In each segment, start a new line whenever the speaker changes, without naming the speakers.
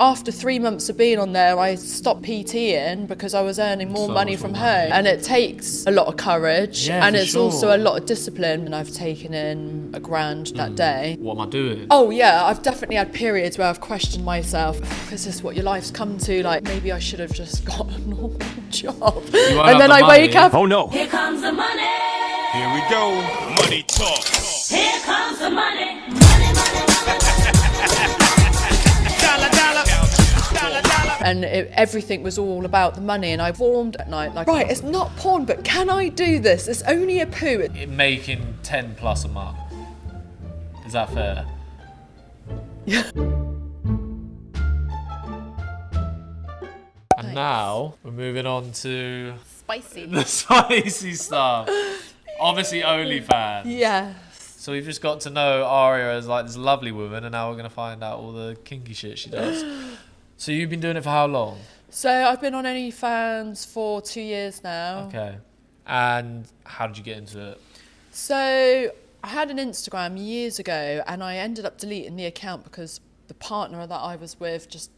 After 3 months of being on there, I stopped PTing because I was earning more money from home. And it takes a lot of courage, and it's also a lot of discipline. And I've taken in £1,000 that day.
What am I doing?
Oh yeah, I've definitely had periods where I've questioned myself. Is this what your life's come to? Like, maybe I should have just got a normal job. And then I wake up.
Oh no.
Here comes the money.
Here we go. Money talk.
Here comes the money. Money, money, money.
Dollar, dollar.
And everything was all about the money, and I warmed at night like, right, it's not porn, but can I do this? It's only a poo.
Making 10 plus a month. Is that fair?
Yeah.
And now we're moving on to
Spicy.
the spicy stuff. Obviously Onlyfans.
Yeah.
So we've just got to know Aria as like this lovely woman, and now we're gonna find out all the kinky shit she does. So you've been doing it for how long?
So I've been on Onlyfans for 2 years now.
Okay. And how did you get into it?
So I had an Instagram years ago, and I ended up deleting the account because the partner that I was with just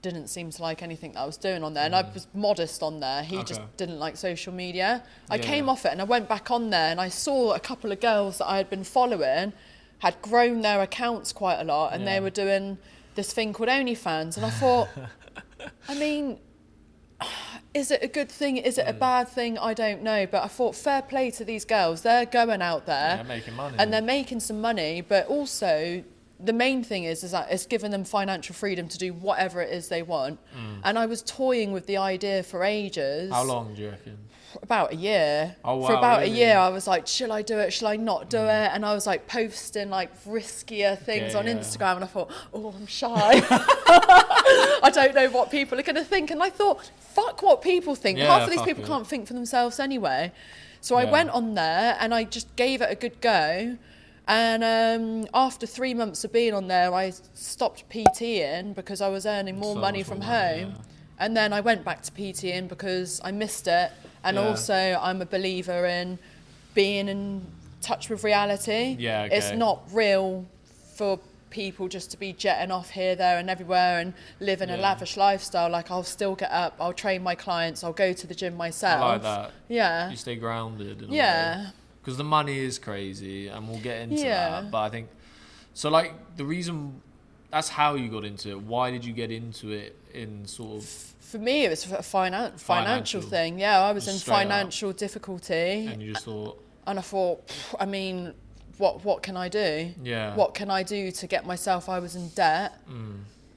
didn't seem to like anything that I was doing on there. And I was modest on there. He just didn't like social media. I came off it and I went back on there, and I saw a couple of girls that I had been following had grown their accounts quite a lot, and they were doing this thing called Onlyfans. And I thought, I mean, is it a good thing? Is it a bad thing? I don't know. But I thought, fair play to these girls. They're going out there.
They're making money.
And they're making some money. But also, the main thing is that it's given them financial freedom to do whatever it is they want. And I was toying with the idea for ages.
How long do you reckon?
About a year.
Oh, wow,
for about
really?
a year, I was like, shall I do it? Shall I not do it? And I was like posting like riskier things on Instagram, and I thought, oh, I'm shy. I don't know what people are going to think. And I thought, fuck what people think.
Yeah,
Half of these
fuck
people
it.
can't think for themselves anyway. So I went on there and I just gave it a good go. And after 3 months of being on there, I stopped PTing because I was earning more money from home. And then I went back to PTing because I missed it. And also, I'm a believer in being in touch with reality.
Yeah, okay.
It's not real for people just to be jetting off here, there and everywhere and living a lavish lifestyle. Like, I'll still get up, I'll train my clients, I'll go to the gym myself.
I like that.
Yeah.
You stay grounded. In
Yeah.
Because the money is crazy, and we'll get into
Yeah.
that. But I think, so like, the reason, that's how you got into it. Why did you get into it in sort of...
For me, it was a financial thing. Yeah, I was in financial difficulty.
And you just thought...
And I thought, I mean, what can I do?
Yeah.
What can I do to get myself... I was in debt.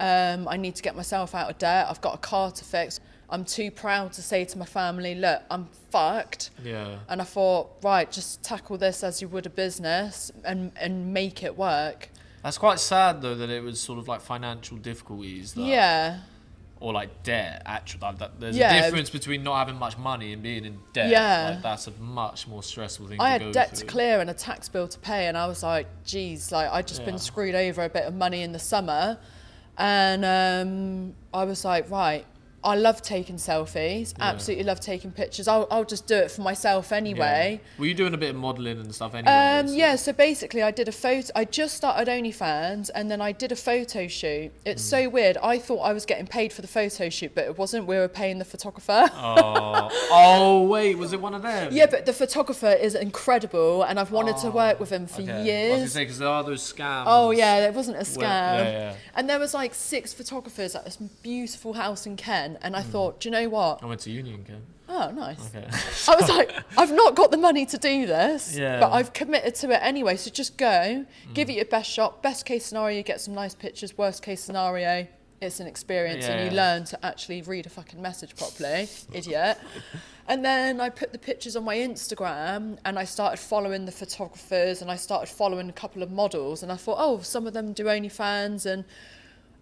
I need to get myself out of debt. I've got a car to fix. I'm too proud to say to my family, look, I'm fucked.
Yeah.
And I thought, right, just tackle this as you would a business and make it work.
That's quite sad, though, that it was sort of like financial difficulties. That,
Yeah.
Or like debt, actually. There's
Yeah.
a difference between not having much money and being in debt.
Yeah.
Like, that's a much more stressful thing
I
to go
had debt
through.
to clear and a tax bill to pay, and I was like, geez, like I'd just been screwed over a bit of money in the summer. And I was like, right, I love taking selfies, absolutely love taking pictures. I'll just do it for myself anyway.
Were you doing a bit of modelling and stuff anyway?
Yeah, so basically I did a photo, I just started OnlyFans, and then I did a photo shoot. It's so weird, I thought I was getting paid for the photo shoot, but it wasn't. We were paying the photographer.
Oh, wait, was it one of them?
Yeah, but the photographer is incredible, and I've wanted to work with him for years.
I was going to say, because there are those scams.
Oh yeah, it wasn't a scam.
Yeah.
And there was like 6 photographers at this beautiful house in Kent, and I thought, do you know what?
I went to Union, Ken.
Oh, nice.
Okay.
I was like, I've not got the money to do this,
Yeah.
but I've committed to it anyway. So just go, give it your best shot. Best case scenario, you get some nice pictures. Worst case scenario, it's an experience, and you learn to actually read a fucking message properly, idiot. And then I put the pictures on my Instagram, and I started following the photographers, and I started following a couple of models, and I thought, oh, some of them do OnlyFans, and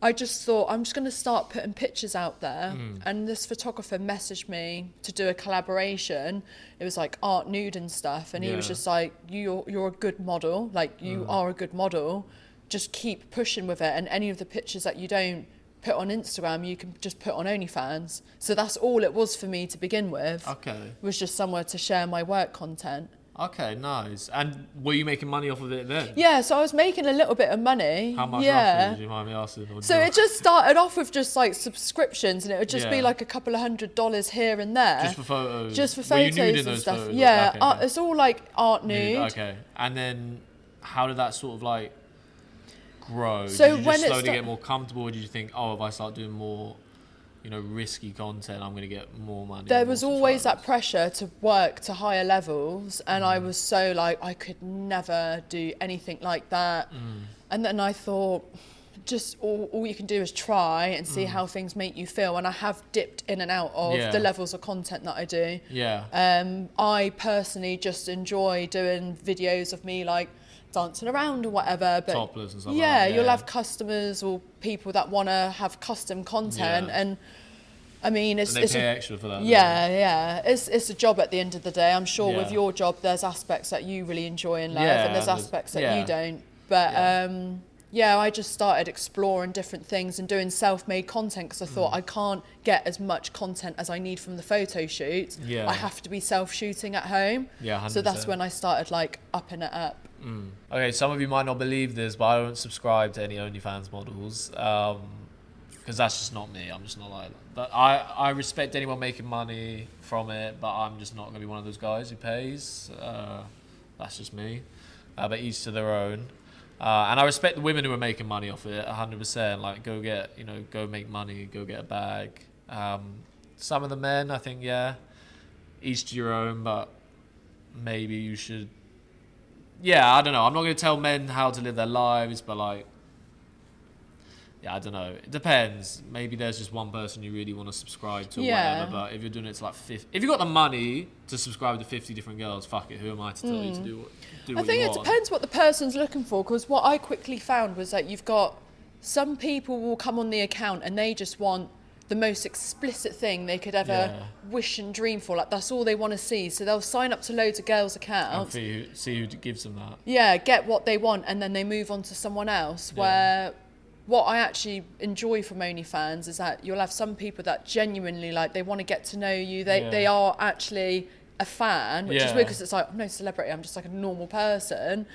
I just thought, I'm just going to start putting pictures out there. And this photographer messaged me to do a collaboration. It was like art nude and stuff. And he was just like, you're a good model. Like, you are a good model. Just keep pushing with it. And any of the pictures that you don't put on Instagram, you can just put on OnlyFans. So that's all it was for me to begin with.
Okay.
Was just somewhere to share my work content.
Okay, nice. And were you making money off of it then?
Yeah, so I was making a little bit of money.
How much
yeah.
roughly, do you mind me asking? Or
So it just started off with just like subscriptions, and it would just be
Yeah.
like a couple of $100 here and there.
Just for photos?
Just for
Were you
photos
nude in
and
those
stuff.
photos?
Yeah,
Okay, yeah.
it's all like art nude.
Okay. And then how did that sort of like grow?
So
did you
when
just
it
slowly
sta-
get more comfortable, or did you think, oh, if I start doing more, you know, risky content, I'm going to get more money?
There
and
was
more
always that
subscribers?
pressure to work to higher levels, and I was so like, I could never do anything like that. And then I thought, just all you can do is try and see how things make you feel. And I have dipped in and out of
Yeah.
the levels of content that I do.
Yeah.
I personally just enjoy doing videos of me like dancing around or whatever. But
Topless and stuff like
yeah,
that,
you'll
yeah.
have customers or people that want to have custom content,
Yeah.
and I mean,
And they pay extra for that. don't they?
yeah, it's a job at the end of the day. I'm sure with
Yeah.
your job, there's aspects that you really enjoy and love,
Yeah,
and there's
and
aspects that
yeah.
you don't. But
Yeah.
yeah, I just started exploring different things and doing self-made content because I thought I can't get as much content as I need from the photo shoots.
Yeah.
I have to be self-shooting at home.
Yeah,
So that's
100%.
when I started like upping it up.
Okay, some of you might not believe this, but I don't subscribe to any OnlyFans models because that's just not me. I'm just not like that. But I respect anyone making money from it, but I'm just not going to be one of those guys who pays. That's just me. But each to their own. And I respect the women who are making money off it 100%. Like, go make money, go get a bag. Some of the men, I think, yeah, each to your own, but maybe you should. Yeah, I don't know. I'm not going to tell men how to live their lives, but like, yeah, I don't know. It depends. Maybe there's just one person you really want to subscribe to, or
Yeah.
whatever. But if you're doing it to like 50, if you got the money to subscribe to 50 different girls, fuck it. Who am I to tell you to do what
I think
you
it
want?
depends what the person's looking for, because what I quickly found was that you've got some people will come on the account and they just want the most explicit thing they could ever
Yeah.
wish and dream for. Like, that's all they want to see. So they'll sign up to loads of girls'
And
accounts.
see who gives them that.
Yeah, get what they want, and then they move on to someone else.
Yeah.
Where what I actually enjoy from OnlyFans is that you'll have some people that genuinely, like, they want to get to know you. They
Yeah.
are actually a fan, which is
Yeah.
weird because it's like, I'm no celebrity, I'm just like a normal person.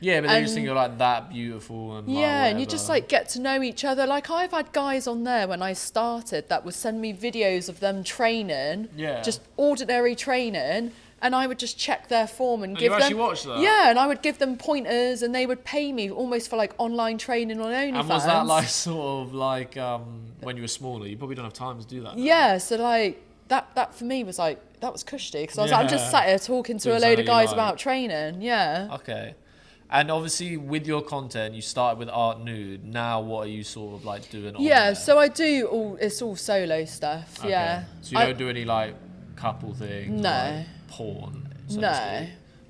Yeah, but they just
And-
think you're like that beautiful and like,
Yeah, and you just
whatever.
like get to know each other. Like, I've had guys on there when I started that would send me videos of them training,
Yeah.
just ordinary training, and I would just check their form and
And
give
you
them.
actually watched that?
Yeah, and I would give them pointers, and they would pay me almost for like online training on OnlyFans.
And was that like sort of like when you were smaller? You probably don't have time to do that. now.
Yeah, so like that for me was like, that was cushy, because I was like, I'm just
Yeah.
sat here talking to
Doing
a load
something
of
you
guys
like.
about training. Yeah.
Okay. And obviously, with your content, you started with art nude. Now, what are you sort of like doing? On
Yeah,
there?
so I do all. It's all solo stuff.
Okay.
Yeah.
So you don't do any like couple things?
No.
Like porn. So to
No.
speak?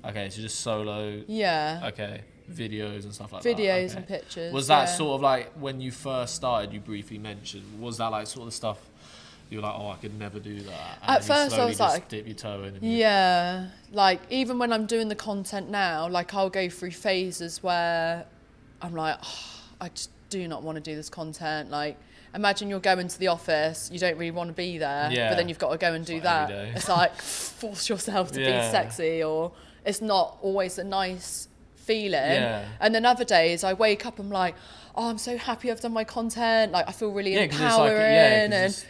Okay, so just solo.
Yeah.
Okay, videos and stuff like that.
Videos
Okay.
and pictures.
Was that
yeah.
sort of like when you first started? You briefly mentioned. Was that like sort of the stuff you were like, oh, I could never do that? And
At
then you
first I
slowly
was
just
like-
dip your toe in. And you-
Yeah, like even when I'm doing the content now, like I'll go through phases where I'm like, oh, I just do not want to do this content. Like, imagine you're going to the office, you don't really want to be there,
Yeah.
but then you've got to go and do
like
that.
every day.
It's like force yourself to
Yeah.
be sexy, or it's not always a nice feeling.
Yeah.
And then other days I wake up, I'm like, oh, I'm so happy I've done my content. Like, I feel really
'cause
empowering.
it's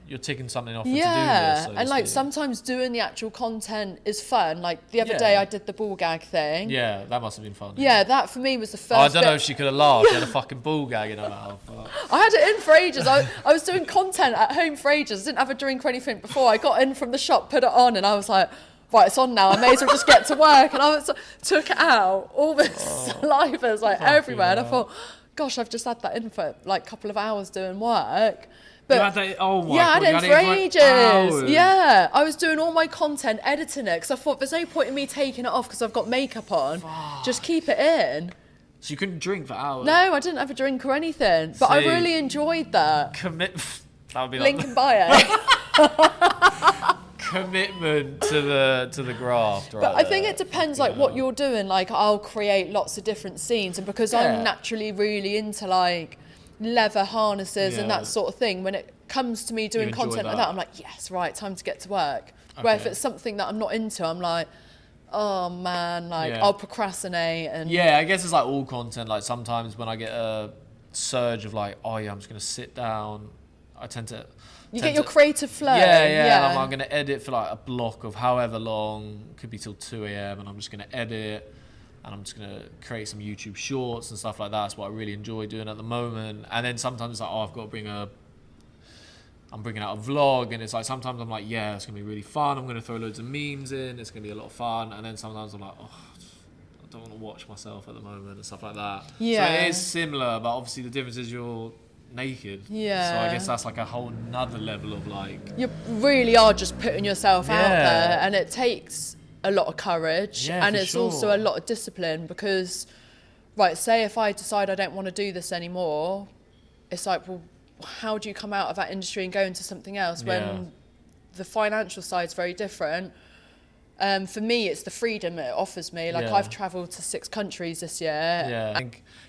you're ticking something off.
Yeah,
a to-do list, so to
and like
speak.
sometimes doing the actual content is fun. Like the other
Yeah.
day I did the ball gag thing.
Yeah, that must have been fun.
Yeah, that for me was the first
Oh, I don't know
bit-
if she could have laughed. She had a fucking ball gag in her mouth. But-
I had it in for ages. I was doing content at home for ages. I didn't have a drink or anything before. I got in from the shop, put it on, and I was like, right, it's on now. I may as well just get to work. And took it out. All this saliva was like
fucking
everywhere. And I
hell.
thought, gosh, I've just had that in for like a couple of hours doing work. But
You had that, oh my
yeah,
God,
I
you
had
had
it
it
for
for
ages.
hours.
Yeah, I was doing all my content, editing it, because I thought there's no point in me taking it off because I've got makeup on. Just keep it in.
So you couldn't drink for hours.
No, I didn't have a drink or anything, but I
See.
really enjoyed that.
That would be
Link
like
in bio.
commitment to the graft, right?
But I think
there.
it depends, like what you're doing. Like, I'll create lots of different scenes, and because
Yeah.
I'm naturally really into like leather harnesses and
Yeah.
that sort of thing, when it comes to me doing
enjoy
content like
that.
that, I'm like, yes, right, time to get to work. Where if
Okay.
it's something that I'm not into, I'm like, oh man, like
Yeah.
I'll procrastinate and
Yeah, I guess it's like all content. Like sometimes when I get a surge of like, oh yeah, I'm just gonna sit down, I tend
you get your creative flow.
Yeah. I'm gonna edit for like a block of however long, could be till 2 a.m. and I'm just gonna edit and I'm just gonna create some YouTube shorts and stuff like that. That's what I really enjoy doing at the moment. And then sometimes it's like, oh, I've got to I'm bringing out a vlog, and it's like sometimes I'm like, yeah, it's gonna be really fun. I'm gonna throw loads of memes in. It's gonna be a lot of fun. And then sometimes I'm like, oh, I don't want to watch myself at the moment and stuff like that.
Yeah.
So it is similar, but obviously the difference is you're naked.
Yeah.
So I guess that's like a whole nother level of like.
You really are just putting yourself out
Yeah.
there, and it takes a lot of courage,
Yeah,
and
for
it's also
sure.
a lot of discipline because, right, say if I decide I don't want to do this anymore, it's like, well, how do you come out of that industry and go into something else when
Yeah.
the financial side's very different? For me, it's the freedom it offers me. Like
Yeah.
I've travelled to 6 countries this year.
Yeah.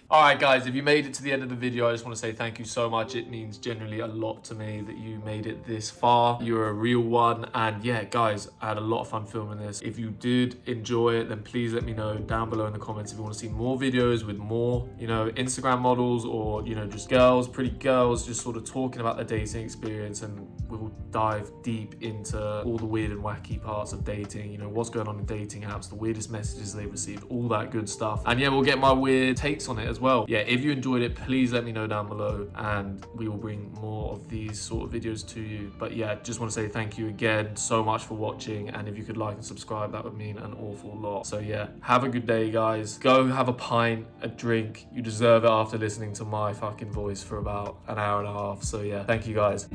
All right, guys, if you made it to the end of the video, I just want to say thank you so much. It means generally a lot to me that you made it this far. You're a real one. And yeah, guys, I had a lot of fun filming this. If you did enjoy it, then please let me know down below in the comments if you want to see more videos with more, you know, Instagram models or, you know, just girls, pretty girls, just sort of talking about their dating experience. And we'll dive deep into all the weird and wacky parts of dating, you know, what's going on in dating apps, the weirdest messages they've received, all that good stuff. And yeah, we'll get my weird takes on it as well. Yeah, if you enjoyed it, please let me know down below and we will bring more of these sort of videos to you. But yeah, just want to say thank you again so much for watching, and if you could like and subscribe, that would mean an awful lot. So yeah, have a good day, guys. Go have a pint, a drink. You deserve it after listening to my fucking voice for about an hour and a half. So yeah, thank you, guys.